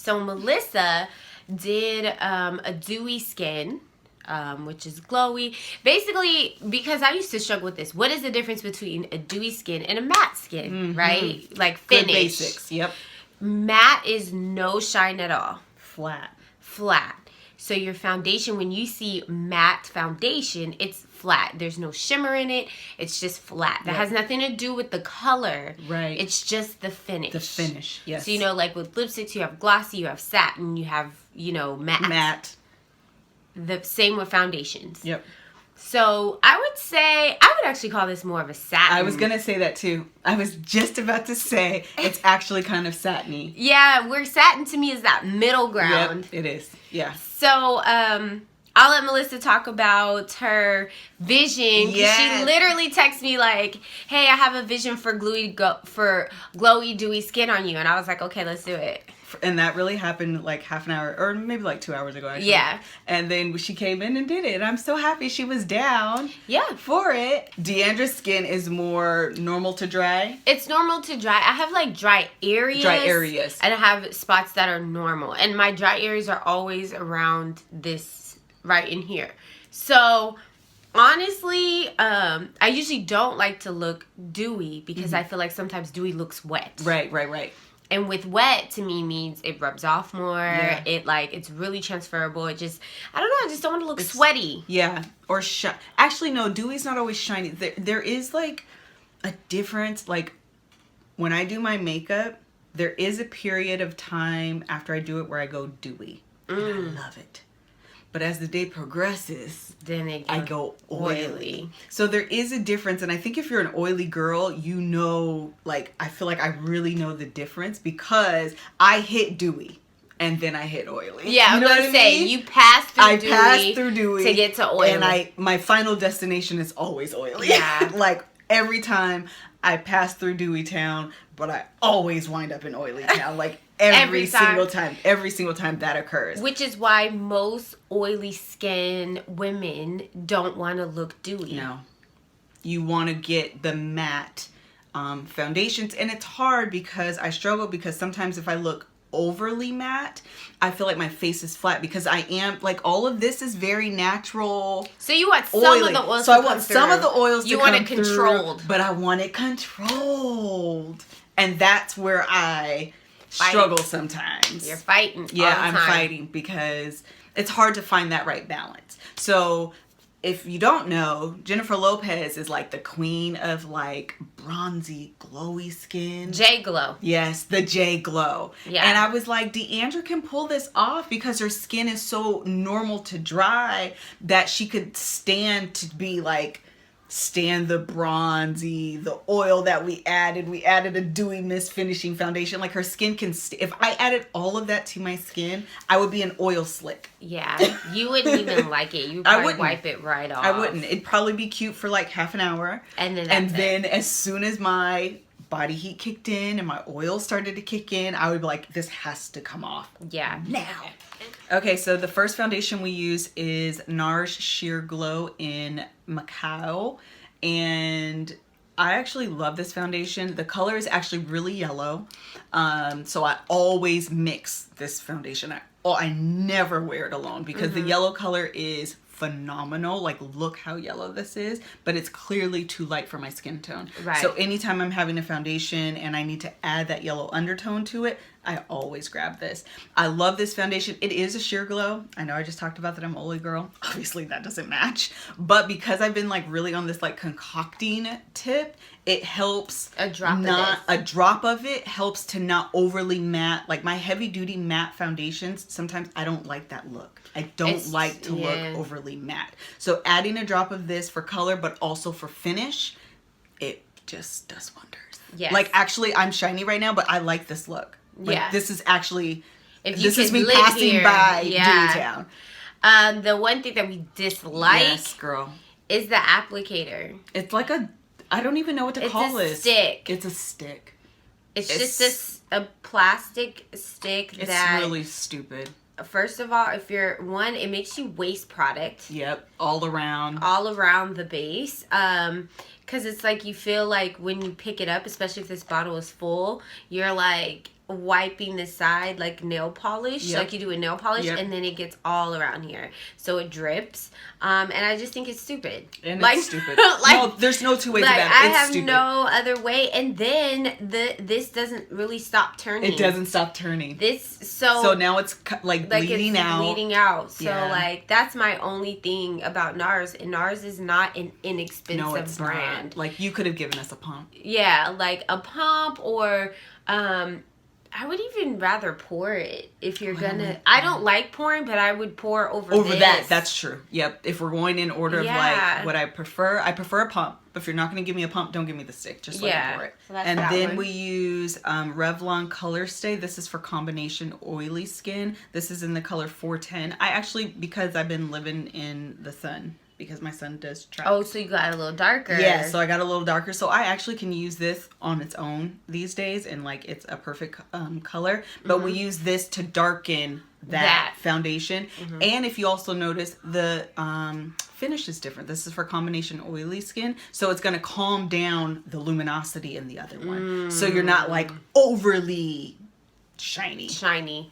So Melissa did a dewy skin, which is glowy. Basically, because I used to struggle with this. What is the difference between a dewy skin and a matte skin, right? Like finish. Good basics, yep. Matte is no shine at all. Flat. So your foundation, when you see matte foundation, it's flat. There's no shimmer in it. It's just flat. That has nothing to do with the color. Right. It's just the finish. The finish, yes. So, you know, like with lipsticks, you have glossy, you have satin, you have, you know, matte. The same with foundations. Yep. So I would say, I would actually call this more of a satin. I was going to say that too. I was just about to say it's actually kind of satiny. Yeah, where satin to me is that middle ground. Yep, it is. Yeah. So, I'll let Melissa talk about her vision. Yes. She literally texted me like, hey, I have a vision for glowy, dewy skin on you. And I was like, okay, let's do it. And that really happened like half an hour or maybe like 2 hours ago, actually. Yeah. And then she came in and did it. And I'm so happy she was down for it. Deandra's skin is more normal to dry. It's normal to dry. I have like dry areas. And I have spots that are normal. And my dry areas are always around this right in here. So honestly, I usually don't like to look dewy because I feel like sometimes dewy looks wet. Right. And with wet, to me, means it rubs off more. Yeah. It's really transferable. It just, I don't know, I just don't want to look sweaty. Yeah. Or actually, no, dewy's not always shiny. There is like a difference. Like when I do my makeup, there is a period of time after I do it where I go dewy. And I love it. But as the day progresses, then I go oily. So there is a difference. And I think if you're an oily girl, you know, like, I feel like I really know the difference because I hit dewy and then I hit oily. Yeah, you know I was going to say, you pass through dewy to get to oily. And my final destination is always oily. Yeah. Like every time I pass through dewy town, but I always wind up in oily town. Like every single time that occurs. Which is why most oily skin women don't want to look dewy. No. You want to get the matte foundations. And it's hard because I struggle because sometimes if I look overly matte, I feel like my face is flat because I am, like, all of this is very natural. So you want some oily. of the oils so I want some of the oils you to want come it controlled. Through, but I want it controlled. And that's where I struggle sometimes. You're fighting. Yeah, I'm fighting because it's hard to find that right balance. So if you don't know, Jennifer Lopez is like the queen of like bronzy, glowy skin. J glow. Yes, the J glow. Yeah. And I was like, Deandra can pull this off because her skin is so normal to dry that she could stand to be like, stand the bronzy, the oil that we added a dewy mist finishing foundation. Like her skin can, if I added all of that to my skin, I would be an oil slick. Yeah, you wouldn't even like it. You would probably wipe it right off. I wouldn't. It'd probably be cute for like half an hour. And then as soon as my body heat kicked in and my oil started to kick in, I would be like, this has to come off. Yeah. Now. Okay, so the first foundation we use is NARS Sheer Glow in Macao. And I actually love this foundation. The color is actually really yellow. So I always mix this foundation. I never wear it alone because the yellow color is phenomenal. Like, look how yellow this is, but it's clearly too light for my skin tone. Right. So anytime I'm having a foundation and I need to add that yellow undertone to it, I always grab this. I love this foundation. It is a sheer glow. I know I just talked about that I'm an oily girl. Obviously that doesn't match, but because I've been like really on this like concocting tip, it helps. A drop of it helps to not overly matte. Like my heavy duty matte foundations, sometimes I don't like that look. I don't like to look overly matte. So adding a drop of this for color, but also for finish, it just does wonders. Yes. Like actually I'm shiny right now, but I like this look. Like, this is actually, this is me passing by Dewy Town. The one thing that we dislike is the applicator. It's like I don't even know what to call it. It's a stick. It's a stick. It's just a plastic stick it's really stupid. First of all, it makes you waste product. Yep, all around the base. Because it's like you feel like when you pick it up, especially if this bottle is full, you're like, wiping the side like nail polish, like you do with nail polish, and then it gets all around here, so it drips. And I just think it's stupid. And like, it's stupid. Like, no, there's no two ways like, about it. I It's have stupid. no other way. And then this doesn't really stop turning. It doesn't stop turning. So now it's like bleeding out. Bleeding out. So like that's my only thing about NARS. And NARS is not an inexpensive brand. Not. Like you could have given us a pump. Yeah, like a pump or I would even rather pour it if you're gonna. I don't like pouring, but I would pour over this. That. That's true. Yep. If we're going in order of like what I prefer a pump. But if you're not going to give me a pump, don't give me the stick. Just let me pour it. So and then we use Revlon ColorStay. This is for combination oily skin. This is in the color 410. I actually, because I've been living in the sun, because my son does travel. Oh, so you got a little darker. Yeah, so I got a little darker. So I actually can use this on its own these days, and like it's a perfect color. But we use this to darken that foundation. And if you also notice, the finish is different. This is for combination oily skin, so it's going to calm down the luminosity in the other one. So you're not like overly shiny.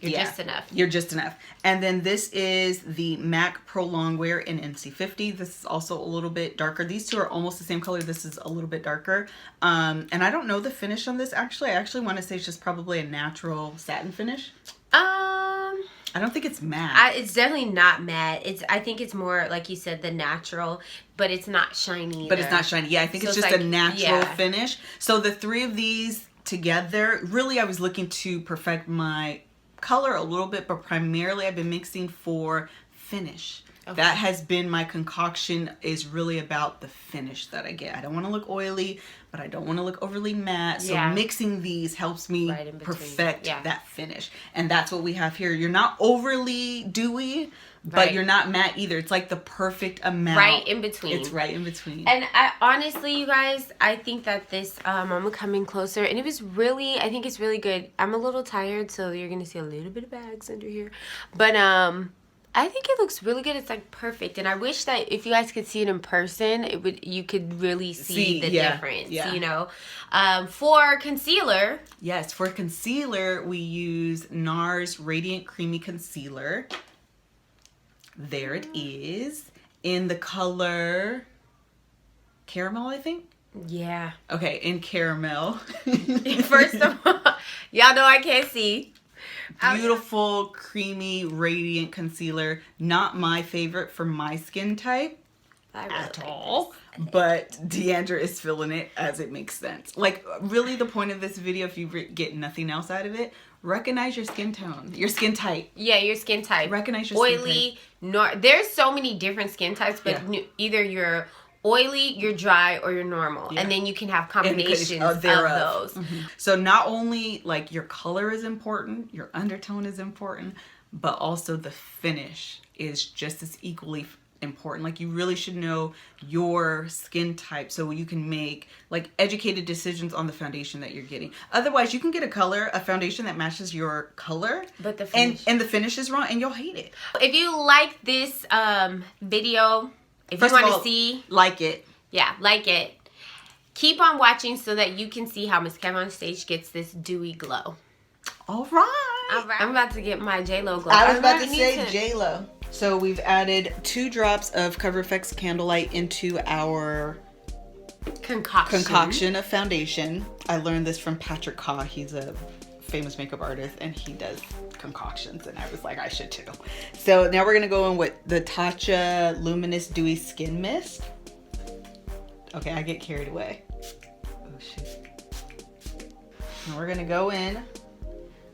You're just enough. You're just enough. And then this is the MAC Prolong Wear in NC50. This is also a little bit darker. These two are almost the same color. This is a little bit darker. And I don't know the finish on this actually. I actually want to say it's just probably a natural satin finish. I don't think it's matte. It's definitely not matte. I think it's more, like you said, the natural, but it's not shiny either. But it's not shiny. Yeah, I think it's just like a natural finish. So the three of these together, really I was looking to perfect my color a little bit, but primarily I've been mixing for finish. Okay. That has been my concoction, is really about the finish that I get. I don't want to look oily, but I don't want to look overly matte. So mixing these helps me perfect that finish. And that's what we have here. You're not overly dewy, but you're not matte either. It's like the perfect amount. Right in between. It's right in between. And I honestly, you guys, I think that this, I'm going to come in closer. And it was really, I think it's really good. I'm a little tired, so you're going to see a little bit of bags under here. But, I think it looks really good. It's like perfect, and I wish that if you guys could see it in person, you could really see the difference. You know, for concealer, for concealer we use NARS Radiant Creamy Concealer. There it is in the color caramel, I think. Yeah. Okay, in caramel. First of all, y'all know I can't see. Beautiful, creamy, radiant concealer. Not my favorite for my skin type at all. But Deandra is feeling it as it makes sense. Like, really the point of this video, if you get nothing else out of it, recognize your skin tone. Your skin type. Yeah, your skin type. Recognize your skin type. Oily, there's so many different skin types, but either you're oily, you're dry, or you're normal, and then you can have combinations of those. So not only like your color is important, your undertone is important, but also the finish is just as equally important. Like, you really should know your skin type so you can make like educated decisions on the foundation that you're getting. Otherwise, you can get a foundation that matches your color, but the finish and the finish is wrong, and you'll hate it. If you like this video, if you want to see, like it. Yeah, like it. Keep on watching so that you can see how Miss Kev on Stage gets this dewy glow. All right. I'm about to get my J-Lo glow. I was about to say J-Lo. So we've added 2 drops of Fx Candlelight into our concoction of foundation. I learned this from Patrick Kaw. He's a famous makeup artist, and he does concoctions, and I was like, I should too. So now we're gonna go in with the Tatcha Luminous Dewy Skin Mist. Okay, I get carried away. Oh shit. And we're gonna go in.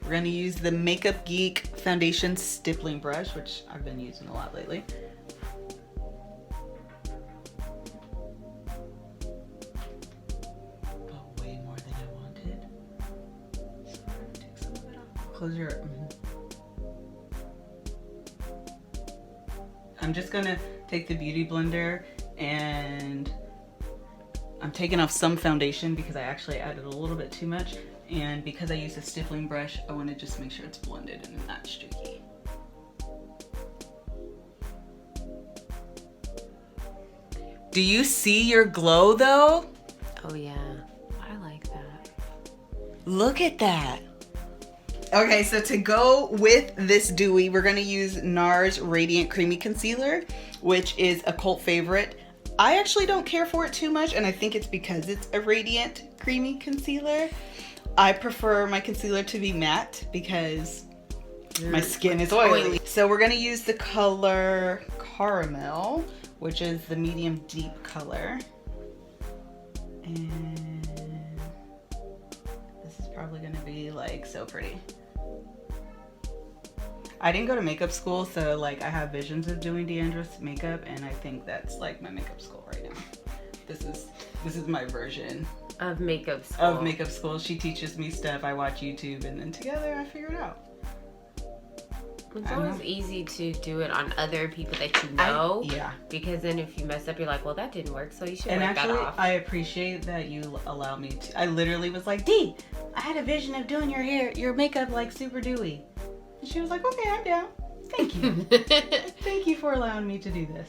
We're gonna use the Makeup Geek Foundation Stippling Brush, which I've been using a lot lately. But way more than I wanted. So we're gonna take some of it off. Close your... I'm just gonna take the Beauty Blender, and I'm taking off some foundation because I actually added a little bit too much. And because I use a stippling brush, I want to just make sure it's blended and not streaky. Do you see your glow though? Oh yeah, I like that. Look at that. Okay, so to go with this dewy, we're going to use NARS Radiant Creamy Concealer, which is a cult favorite. I actually don't care for it too much, and I think it's because it's a Radiant Creamy Concealer. I prefer my concealer to be matte because my skin is oily. So we're going to use the color Caramel, which is the medium deep color. And this is probably going to be like so pretty. I didn't go to makeup school, so like I have visions of doing Deandra's makeup, and I think that's like my makeup school right now. This is my version of makeup school. She teaches me stuff. I watch YouTube, and then together I figure it out. It's always easy to do it on other people that you know. Yeah. Because then if you mess up, you're like, well, that didn't work, so you should work that off. And actually, I appreciate that you allow me to. I literally was like, Dee, I had a vision of doing your makeup like super dewy. And she was like, okay, I'm down. Thank you. Thank you for allowing me to do this.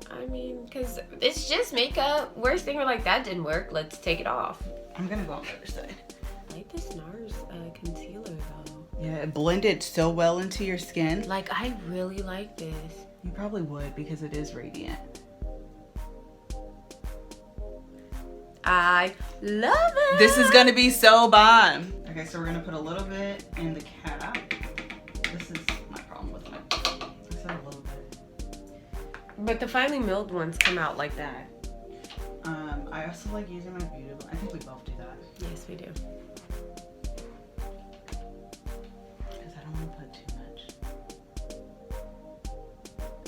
I mean, because it's just makeup. Worst thing, we're like, that didn't work. Let's take it off. I'm going to go on the other side. I like this NARS concealer, though. Yeah, it blended so well into your skin. Like, I really like this. You probably would because it is radiant. I love it. This is going to be so bomb. Okay, so we're going to put a little bit in the cap. This is my problem with my... I said a little bit. But the finely milled ones come out like that. I also like using my beauty blender. I think we both do that. Yes, we do. Because I don't want to put too much.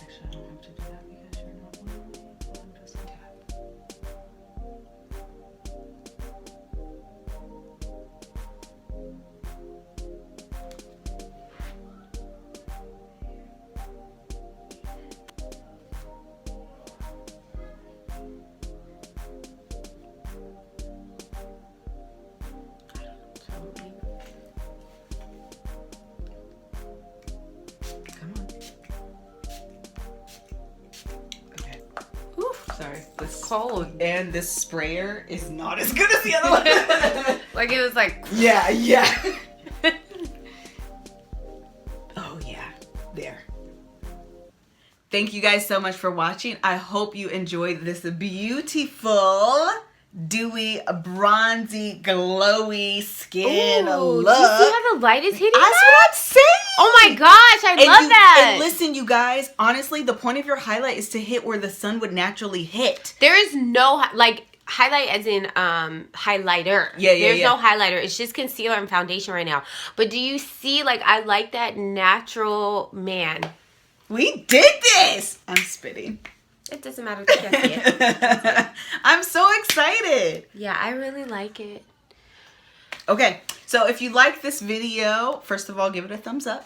Actually, I don't have to do that because you're not oily. I'm just a tap. Sorry, this cold. And this sprayer is not as good as the other one. Like it was like... Yeah. Oh yeah, there. Thank you guys so much for watching. I hope you enjoyed this beautiful, dewy, bronzy, glowy skin look. Do you see how the light is hitting That's what I'm saying. Oh my gosh, I love that. And listen, you guys, honestly, the point of your highlight is to hit where the sun would naturally hit. There is no, like, highlight as in highlighter. There's no highlighter. It's just concealer and foundation right now. But do you see, like, I like that natural, man. We did this. I'm spitting. It doesn't matter if you can't see it. I'm so excited. Yeah, I really like it. Okay, so if you like this video, first of all, give it a thumbs up.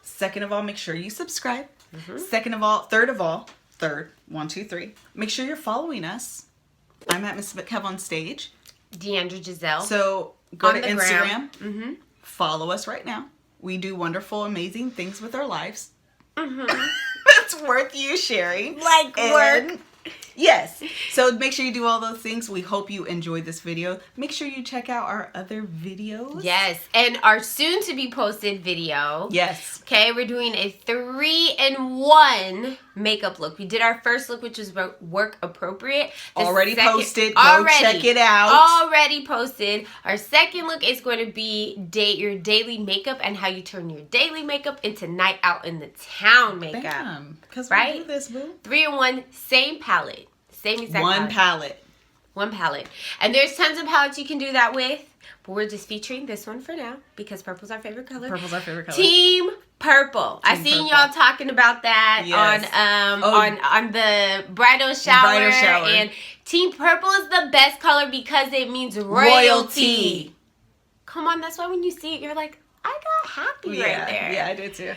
Second of all, make sure you subscribe. Third of all, 1, 2, 3. Make sure you're following us. I'm at Miss Kev on stage. Deandra Giselle. So go to Instagram. Follow us right now. We do wonderful, amazing things with our lives. That's worth you sharing. Like work. Yes. So make sure you do all those things. We hope you enjoyed this video. Make sure you check out our other videos. Yes. And our soon to be posted video. Yes. Okay. We're doing a 3-in-1 makeup look. We did our first look, which was work appropriate. Already posted. Go check it out. Already posted. Our second look is going to be your daily makeup and how you turn your daily makeup into night out in the town makeup. Bam. Because we do this, boo. 3-in-1, same palette. Same exact One palette. And there's tons of palettes you can do that with. But we're just featuring this one for now because purple's our favorite color. Team Purple. I seen y'all talking about that on the bridal shower. And Team Purple is the best color because it means royalty. Come on, that's why when you see it, you're like, I got happy right there. Yeah, I did too.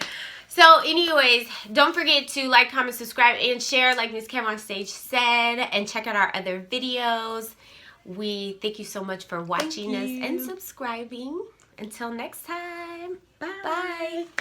So anyways, don't forget to like, comment, subscribe, and share like Miss Kev on Stage said. And check out our other videos. We thank you so much for watching us and subscribing. Until next time. Bye.